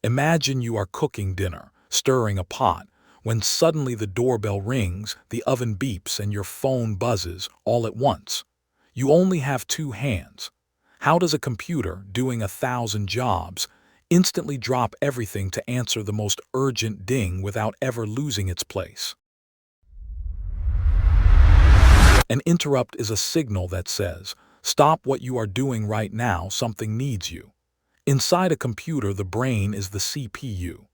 Imagine you are cooking dinner, stirring a pot, when suddenly the doorbell rings, the oven beeps, and your phone buzzes all at once. You only have two hands. How does a computer, doing 1,000 jobs, instantly drop everything to answer the most urgent ding without ever losing its place? An interrupt is a signal that says, "Stop what you are doing right now, something needs you." Inside a computer, the brain is the CPU.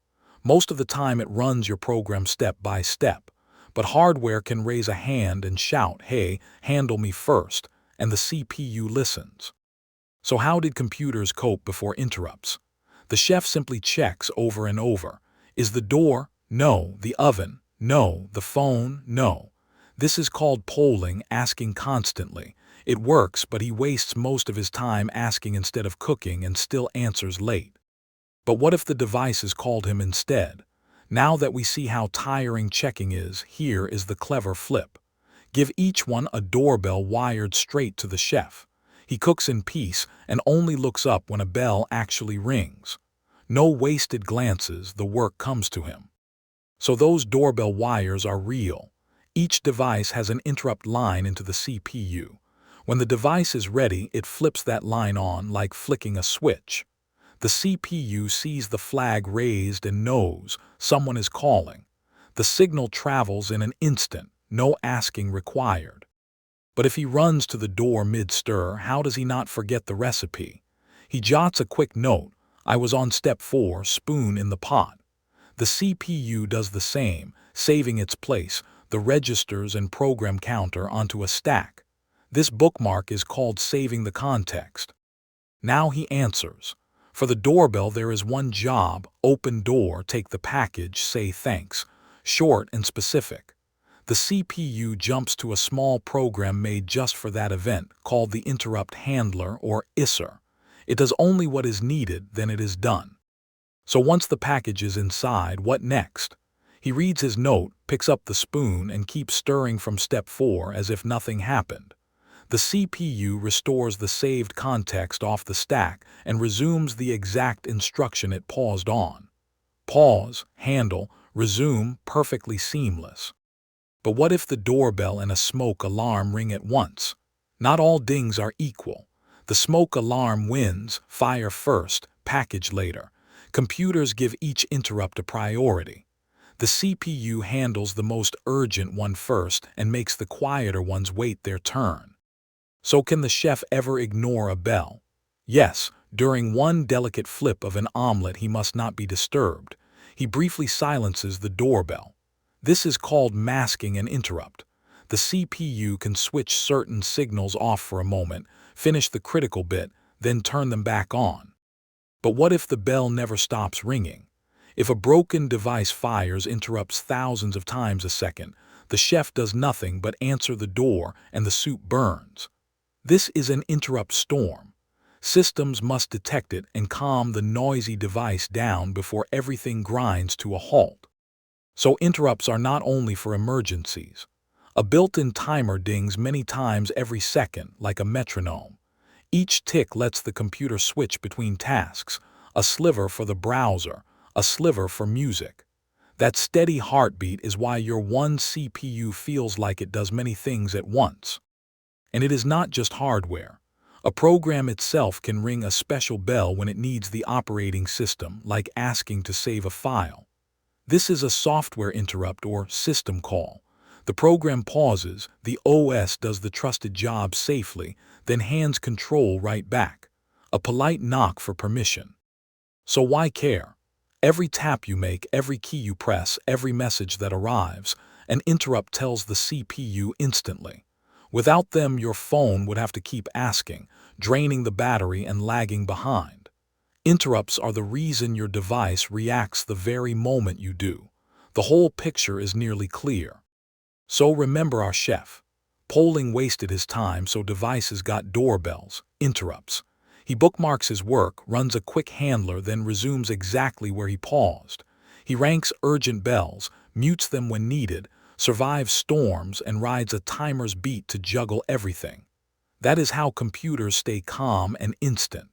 Most of the time it runs your program step by step, but hardware can raise a hand and shout, "Hey, handle me first," and the CPU listens. So how did computers cope before interrupts? The chef simply checks over and over. Is the door? No. The oven? No. The phone? No. This is called polling, asking constantly. It works, but he wastes most of his time asking instead of cooking and still answers late. But what if the devices called him instead? Now that we see how tiring checking is, here is the clever flip. Give each one a doorbell wired straight to the chef. He cooks in peace and only looks up when a bell actually rings. No wasted glances, the work comes to him. So those doorbell wires are real. Each device has an interrupt line into the CPU. When the device is ready, it flips that line on like flicking a switch. The CPU sees the flag raised and knows someone is calling. The signal travels in an instant, no asking required. But if he runs to the door mid-stir, how does he not forget the recipe? He jots a quick note, "I was on step 4, spoon in the pot." The CPU does the same, saving its place, the registers and program counter onto a stack. This bookmark is called saving the context. Now he answers. For the doorbell there is one job: open door, take the package, say thanks. Short and specific. The CPU jumps to a small program made just for that event, called the interrupt handler or ISR. It does only what is needed, then it is done. So once the package is inside, what next? He reads his note, picks up the spoon, and keeps stirring from step 4 as if nothing happened. The CPU restores the saved context off the stack and resumes the exact instruction it paused on. Pause, handle, resume, perfectly seamless. But what if the doorbell and a smoke alarm ring at once? Not all dings are equal. The smoke alarm wins, fire first, package later. Computers give each interrupt a priority. The CPU handles the most urgent one first and makes the quieter ones wait their turn. So can the chef ever ignore a bell? Yes, during one delicate flip of an omelet he must not be disturbed. He briefly silences the doorbell. This is called masking an interrupt. The CPU can switch certain signals off for a moment, finish the critical bit, then turn them back on. But what if the bell never stops ringing? If a broken device fires interrupts thousands of times a second, the chef does nothing but answer the door and the soup burns. This is an interrupt storm. Systems must detect it and calm the noisy device down before everything grinds to a halt. So interrupts are not only for emergencies. A built-in timer dings many times every second, like a metronome. Each tick lets the computer switch between tasks, a sliver for the browser, a sliver for music. That steady heartbeat is why your one CPU feels like it does many things at once. And it is not just hardware. A program itself can ring a special bell when it needs the operating system, like asking to save a file. This is a software interrupt or system call. The program pauses, the OS does the trusted job safely, then hands control right back. A polite knock for permission. So why care? Every tap you make, every key you press, every message that arrives, an interrupt tells the CPU instantly. Without them, your phone would have to keep asking, draining the battery and lagging behind. Interrupts are the reason your device reacts the very moment you do. The whole picture is nearly clear. So remember our chef. Polling wasted his time, so devices got doorbells, interrupts. He bookmarks his work, runs a quick handler, then resumes exactly where he paused. He ranks urgent bells, mutes them when needed, survives storms, and rides a timer's beat to juggle everything. That is how computers stay calm and instant.